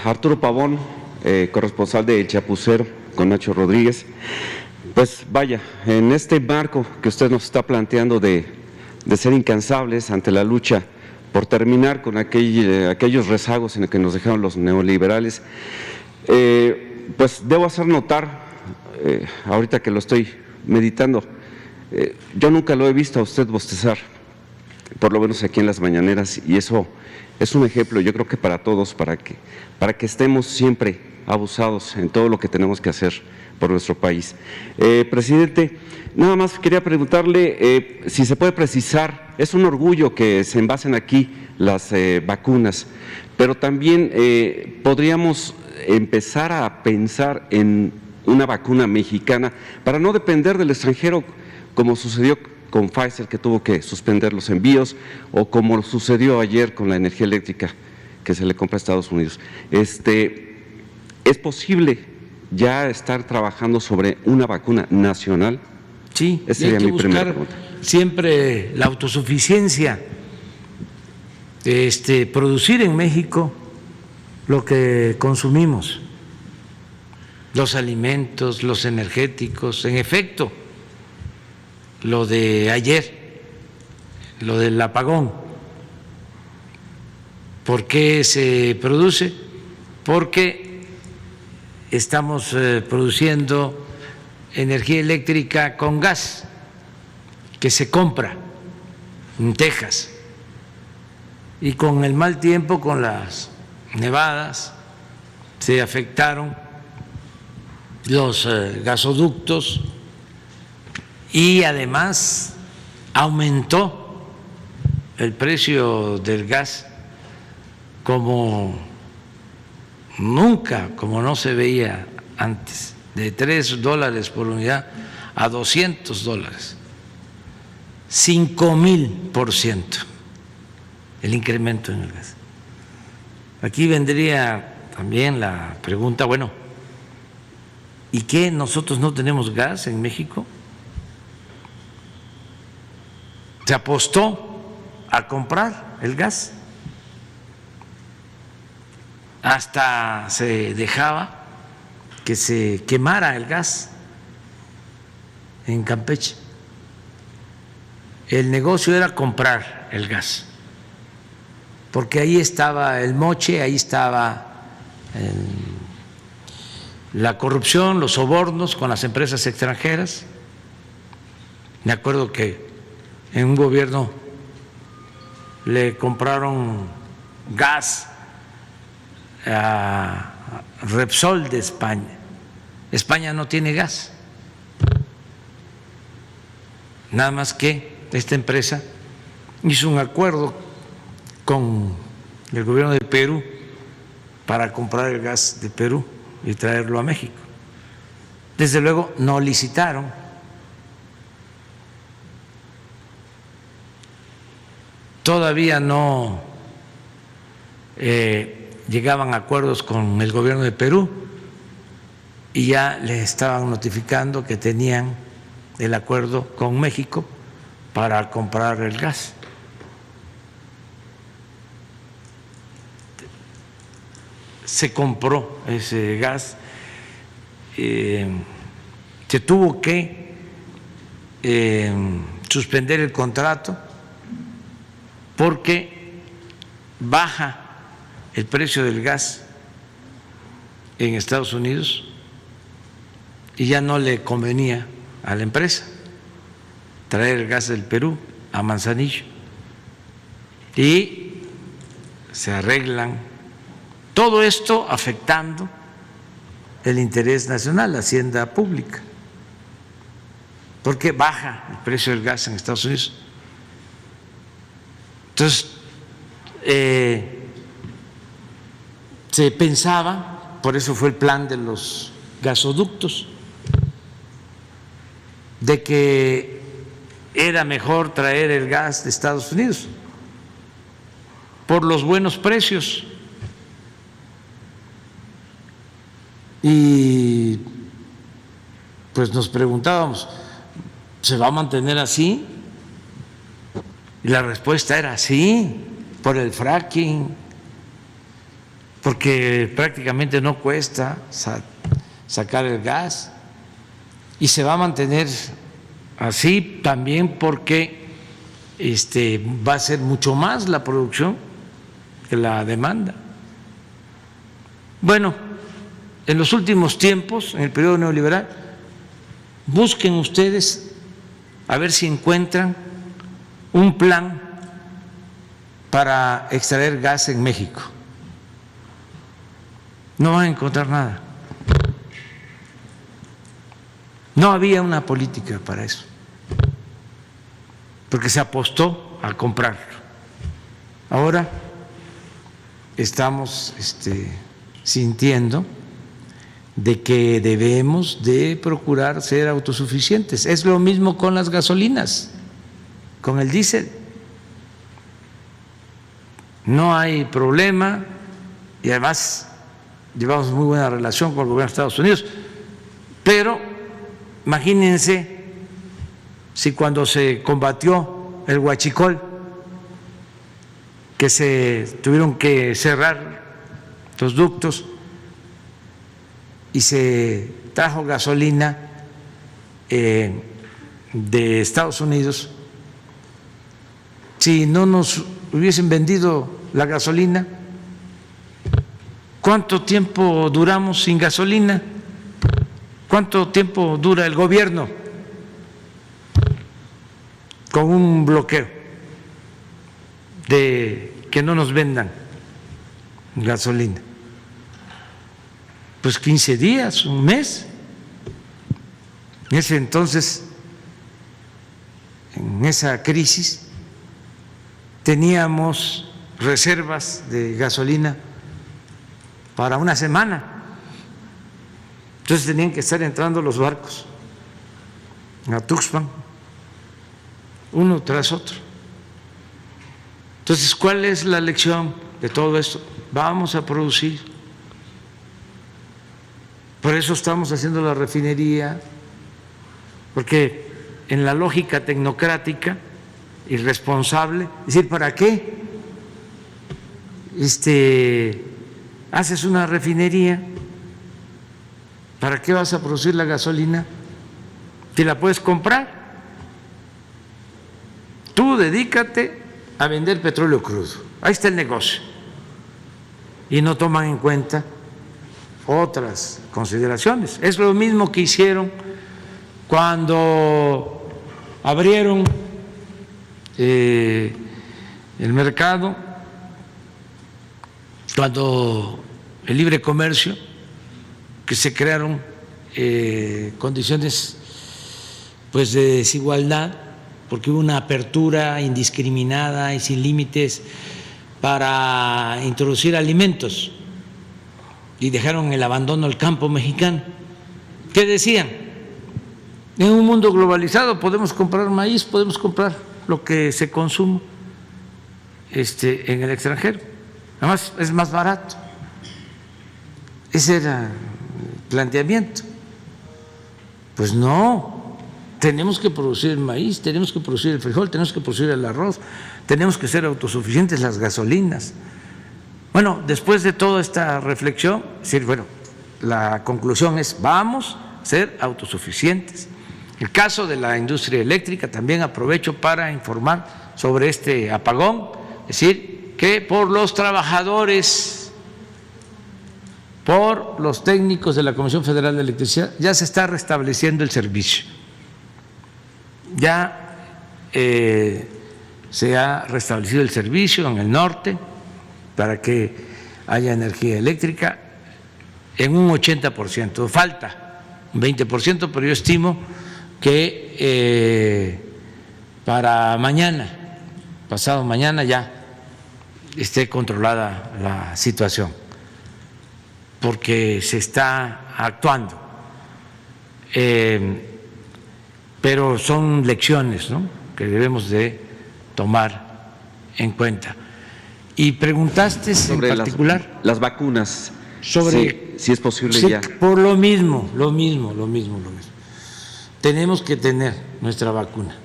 Arturo Pavón, corresponsal de El Chapucero con Nacho Rodríguez. Pues vaya, en este marco que usted nos está planteando de ser incansables ante la lucha por terminar con aquellos rezagos en los que nos dejaron los neoliberales, pues debo hacer notar, ahorita que lo estoy meditando, yo nunca lo he visto a usted bostezar, por lo menos aquí en las mañaneras, y eso es un ejemplo, yo creo que para todos, para que estemos siempre abusados en todo lo que tenemos que hacer por nuestro país. Presidente, nada más quería preguntarle si se puede precisar, es un orgullo que se envasen aquí las vacunas, pero también podríamos empezar a pensar en una vacuna mexicana para no depender del extranjero, como sucedió con Pfizer, que tuvo que suspender los envíos, o como sucedió ayer con la energía eléctrica que se le compra a Estados Unidos. ¿Es posible ya estar trabajando sobre una vacuna nacional? Sí, esa sería mi primera buscar pregunta. siempre la autosuficiencia, producir en México lo que consumimos, los alimentos, los energéticos. En efecto, lo de ayer, lo del apagón, ¿por qué se produce? Porque estamos produciendo energía eléctrica con gas que se compra en Texas, y con el mal tiempo, con las nevadas, se afectaron los gasoductos y además aumentó el precio del gas como nunca, como no se veía antes, de $3 por unidad a $200, 5,000% el incremento en el gas. Aquí vendría también la pregunta, bueno, ¿y qué? ¿Nosotros no tenemos gas en México? Se apostó a comprar el gas, hasta se dejaba que se quemara el gas en Campeche. El negocio era comprar el gas, porque ahí estaba el moche, ahí estaba la corrupción, los sobornos con las empresas extranjeras. Me acuerdo que en un gobierno le compraron gas a Repsol de España. España no tiene gas, nada más que esta empresa hizo un acuerdo con el gobierno de Perú para comprar el gas de Perú y traerlo a México. Desde luego no licitaron. Todavía no llegaban a acuerdos con el gobierno de Perú y ya les estaban notificando que tenían el acuerdo con México para comprar el gas. Se compró ese gas, se tuvo que suspender el contrato porque baja el precio del gas en Estados Unidos y ya no le convenía a la empresa traer el gas del Perú a Manzanillo, y se arreglan. Todo esto afectando el interés nacional, la hacienda pública, porque baja el precio del gas en Estados Unidos. Entonces, se pensaba, por eso fue el plan de los gasoductos, de que era mejor traer el gas de Estados Unidos por los buenos precios. Y pues nos preguntábamos, ¿se va a mantener así? Y la respuesta era sí, por el fracking, porque prácticamente no cuesta sacar el gas y se va a mantener así también porque va a ser mucho más la producción que la demanda. Bueno, en los últimos tiempos, en el periodo neoliberal, busquen ustedes a ver si encuentran un plan para extraer gas en México. No van a encontrar nada. No había una política para eso, porque se apostó a comprarlo. Ahora estamos sintiendo de que debemos de procurar ser autosuficientes. Es lo mismo con las gasolinas, con el diésel. No hay problema y además llevamos muy buena relación con el gobierno de Estados Unidos, pero imagínense si cuando se combatió el huachicol, que se tuvieron que cerrar los ductos y se trajo gasolina de Estados Unidos, si no nos hubiesen vendido la gasolina, ¿cuánto tiempo duramos sin gasolina? ¿Cuánto tiempo dura el gobierno con un bloqueo de que no nos vendan gasolina? Pues 15 días, un mes. En ese entonces, en esa crisis, teníamos reservas de gasolina para una semana. Entonces tenían que estar entrando los barcos a Tuxpan, uno tras otro. Entonces, ¿cuál es la lección de todo esto? Vamos a producir. Por eso estamos haciendo la refinería, porque en la lógica tecnocrática irresponsable, es decir, ¿para qué haces una refinería? ¿Para qué vas a producir la gasolina? ¿Te la puedes comprar? Tú dedícate a vender petróleo crudo. Ahí está el negocio. Y no toman en cuenta otras consideraciones. Es lo mismo que hicieron cuando abrieron el mercado, cuando el libre comercio, que se crearon condiciones pues de desigualdad, porque hubo una apertura indiscriminada y sin límites para introducir alimentos y dejaron el abandono al campo mexicano. ¿Qué decían? En un mundo globalizado podemos comprar maíz, podemos comprar lo que se consuma en el extranjero, además es más barato. Ese era el planteamiento. Pues no, tenemos que producir el maíz, tenemos que producir el frijol, tenemos que producir el arroz, tenemos que ser autosuficientes, las gasolinas. Bueno, después de toda esta reflexión, decir, bueno, la conclusión es vamos a ser autosuficientes. El caso de la industria eléctrica, también aprovecho para informar sobre este apagón, es decir, que por los trabajadores, por los técnicos de la Comisión Federal de Electricidad, ya se está restableciendo el servicio. Ya se ha restablecido el servicio en el norte para que haya energía eléctrica en un 80%. Falta un 20%, pero yo estimo que para mañana, pasado mañana, ya esté controlada la situación, porque se está actuando. Pero son lecciones, ¿no?, que debemos de tomar en cuenta. Y preguntaste sobre en particular las vacunas, sobre si es posible sí, ya. Por lo mismo. Tenemos que tener nuestra vacuna.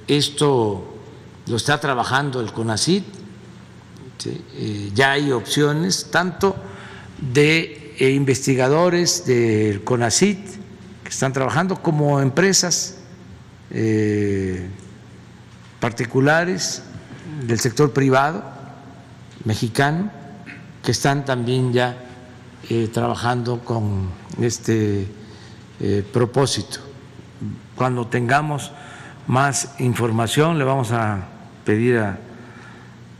Esto lo está trabajando el CONACYT, ¿sí? Ya hay opciones tanto de investigadores del CONACYT que están trabajando como empresas particulares del sector privado mexicano que están también ya trabajando con este propósito. Cuando tengamos más información le vamos a pedir a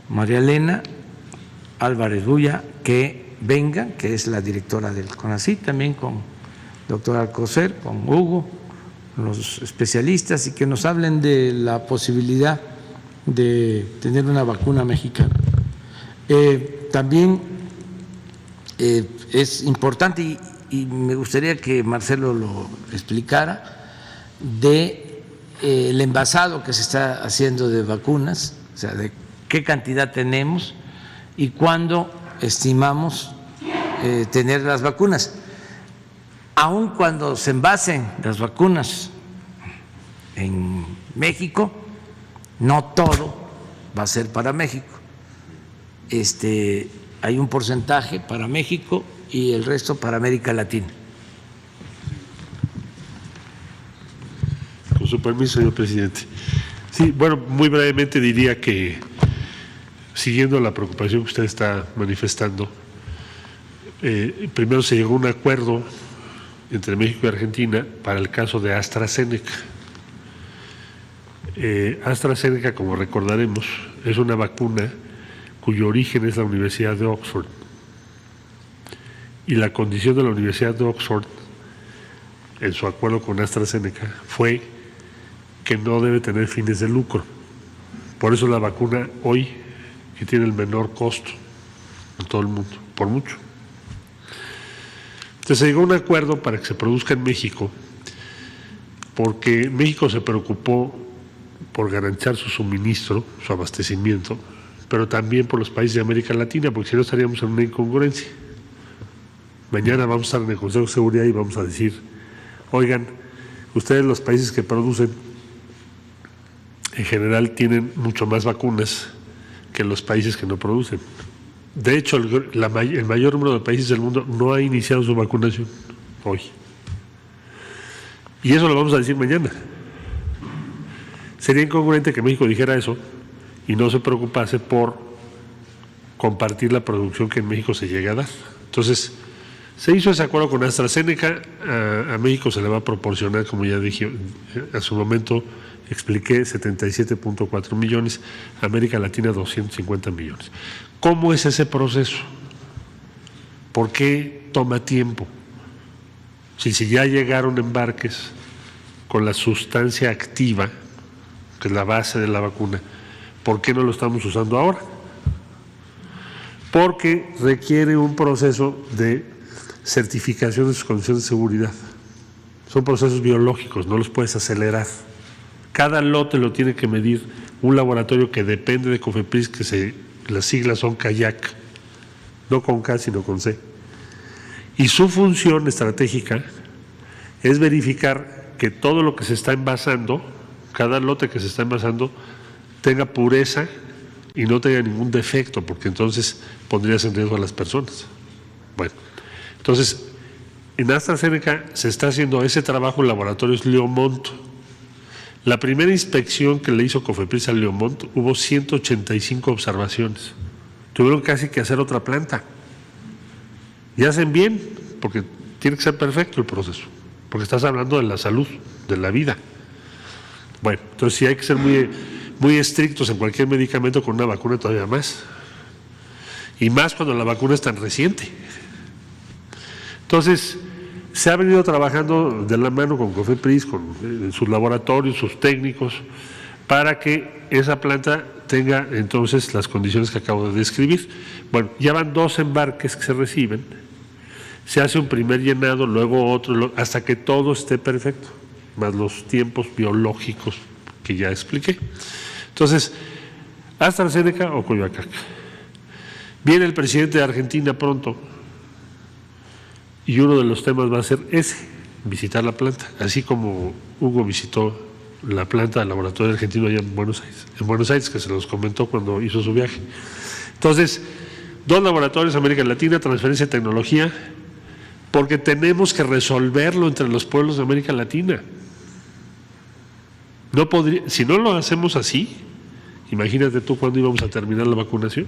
María Elena Álvarez Bulla que venga, que es la directora del CONACYT, también con el doctor Alcocer, con Hugo, los especialistas, y que nos hablen de la posibilidad de tener una vacuna mexicana. También es importante, y me gustaría que Marcelo lo explicara, de el envasado que se está haciendo de vacunas, o sea, de qué cantidad tenemos y cuándo estimamos tener las vacunas. Aun cuando se envasen las vacunas en México, no todo va a ser para México. Hay un porcentaje para México y el resto para América Latina. Con su permiso, señor presidente. Sí, bueno, muy brevemente diría que, siguiendo la preocupación que usted está manifestando, primero se llegó a un acuerdo entre México y Argentina para el caso de AstraZeneca. AstraZeneca, como recordaremos, es una vacuna cuyo origen es la Universidad de Oxford. Y la condición de la Universidad de Oxford, en su acuerdo con AstraZeneca, fue que no debe tener fines de lucro. Por eso la vacuna hoy, que tiene el menor costo en todo el mundo, por mucho. Entonces se llegó a un acuerdo para que se produzca en México, porque México se preocupó por garantizar su suministro, su abastecimiento, pero también por los países de América Latina, porque si no estaríamos en una incongruencia. Mañana vamos a estar en el Consejo de Seguridad y vamos a decir, oigan, ustedes los países que producen en general tienen mucho más vacunas que los países que no producen. De hecho, el mayor número de países del mundo no ha iniciado su vacunación hoy. Y eso lo vamos a decir mañana. Sería incongruente que México dijera eso y no se preocupase por compartir la producción que en México se llega a dar. Entonces, se hizo ese acuerdo con AstraZeneca, a México se le va a proporcionar, como ya dije, a su momento expliqué, 77.4 millones, a América Latina 250 millones. ¿Cómo es ese proceso? ¿Por qué toma tiempo? Si ya llegaron embarques con la sustancia activa, que es la base de la vacuna, ¿por qué no lo estamos usando ahora? Porque requiere un proceso de certificación de sus condiciones de seguridad. Son procesos biológicos, no los puedes acelerar. Cada lote lo tiene que medir un laboratorio que depende de COFEPRIS, las siglas son CAYAC, no con K sino con C. Y su función estratégica es verificar que todo lo que se está envasando, cada lote que se está envasando, tenga pureza y no tenga ningún defecto, porque entonces pondrías en riesgo a las personas. Bueno, entonces, en AstraZeneca se está haciendo ese trabajo en laboratorios Leomont. La primera inspección que le hizo COFEPRIS a Leomont hubo 185 observaciones. Tuvieron casi que hacer otra planta. Y hacen bien, porque tiene que ser perfecto el proceso, porque estás hablando de la salud, de la vida. Bueno, entonces sí hay que ser muy estrictos en cualquier medicamento, con una vacuna todavía más. Y más cuando la vacuna es tan reciente. Entonces, se ha venido trabajando de la mano con COFEPRIS, con sus laboratorios, sus técnicos, para que esa planta tenga entonces las condiciones que acabo de describir. Bueno, ya van 2 embarques que se reciben, se hace un primer llenado, luego otro, hasta que todo esté perfecto, más los tiempos biológicos que ya expliqué. Entonces, AstraZeneca o Coyoacán. Viene el presidente de Argentina pronto, y uno de los temas va a ser ese, visitar la planta, así como Hugo visitó la planta del laboratorio argentino allá en Buenos Aires, que se los comentó cuando hizo su viaje. Entonces, 2 laboratorios en América Latina, transferencia de tecnología, porque tenemos que resolverlo entre los pueblos de América Latina. No podría, si no lo hacemos así, imagínate tú cuándo íbamos a terminar la vacunación.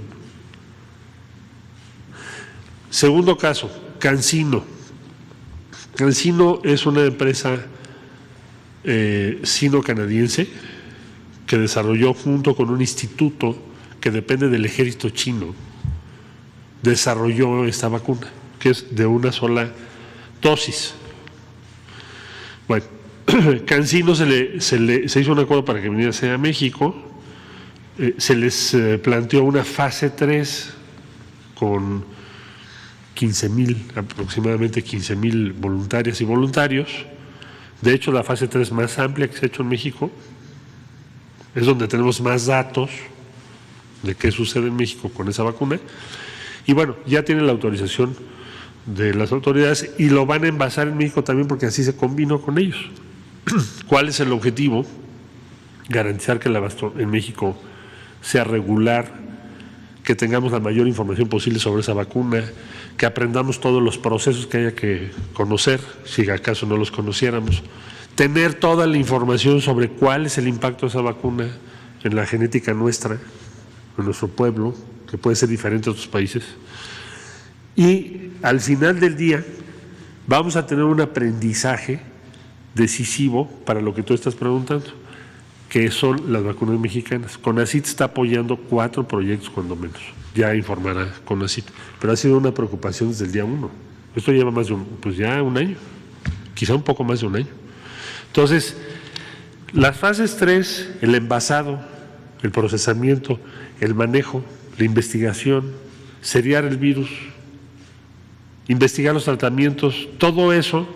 Segundo caso, CanSino. CanSino es una empresa sino-canadiense que desarrolló junto con un instituto que depende del ejército chino, desarrolló esta vacuna, que es de una sola dosis. Bueno, CanSino se hizo un acuerdo para que viniese a México, se les planteó una fase 3 con aproximadamente 15,000 voluntarias y voluntarios. De hecho, la fase 3 más amplia que se ha hecho en México, es donde tenemos más datos de qué sucede en México con esa vacuna. Y bueno, ya tiene la autorización de las autoridades y lo van a envasar en México también porque así se combinó con ellos. ¿Cuál es el objetivo? Garantizar que el abasto en México sea regular, que tengamos la mayor información posible sobre esa vacuna, que aprendamos todos los procesos que haya que conocer, si acaso no los conociéramos, tener toda la información sobre cuál es el impacto de esa vacuna en la genética nuestra, en nuestro pueblo, que puede ser diferente a otros países. Y al final del día vamos a tener un aprendizaje decisivo para lo que tú estás preguntando, que son las vacunas mexicanas. CONACYT está apoyando 4 proyectos cuando menos, ya informará CONACYT, pero ha sido una preocupación desde el día 1. Esto lleva más de un año, quizá un poco más de un año. Entonces, las fases 3, el envasado, el procesamiento, el manejo, la investigación, seriar el virus, investigar los tratamientos, todo eso,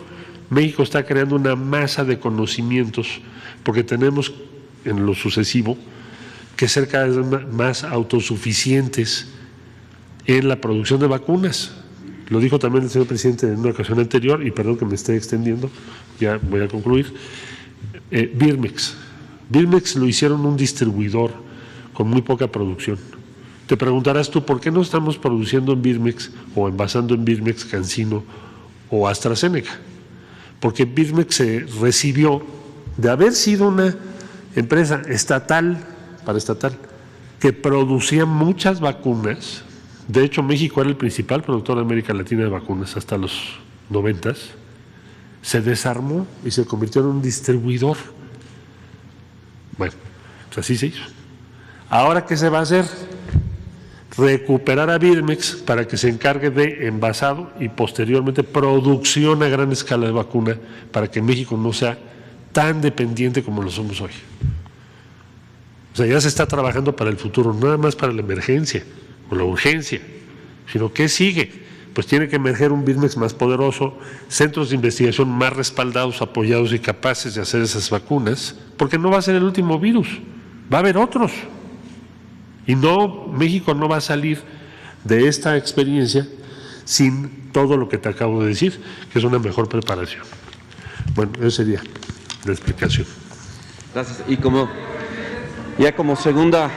México está creando una masa de conocimientos, porque tenemos en lo sucesivo que ser cada vez más autosuficientes en la producción de vacunas. Lo dijo también el señor presidente en una ocasión anterior, y perdón que me esté extendiendo, ya voy a concluir. Birmex lo hicieron un distribuidor con muy poca producción. Te preguntarás tú, ¿por qué no estamos produciendo en Birmex o envasando en Birmex, CanSino o AstraZeneca? Porque Birmex se recibió de haber sido una empresa paraestatal, que producía muchas vacunas. De hecho, México era el principal productor de América Latina de vacunas hasta los 90. Se desarmó y se convirtió en un distribuidor. Bueno, pues así se hizo. ¿Ahora qué se va a hacer? Recuperar a Birmex para que se encargue de envasado y posteriormente producción a gran escala de vacuna, para que México no sea tan dependiente como lo somos hoy. O sea, ya se está trabajando para el futuro, no nada más para la emergencia o la urgencia, sino ¿qué sigue? Pues tiene que emerger un Birmex más poderoso, centros de investigación más respaldados, apoyados y capaces de hacer esas vacunas, porque no va a ser el último virus, va a haber otros. Y no, México no va a salir de esta experiencia sin todo lo que te acabo de decir, que es una mejor preparación. Bueno, esa sería la explicación. Gracias. Y como segunda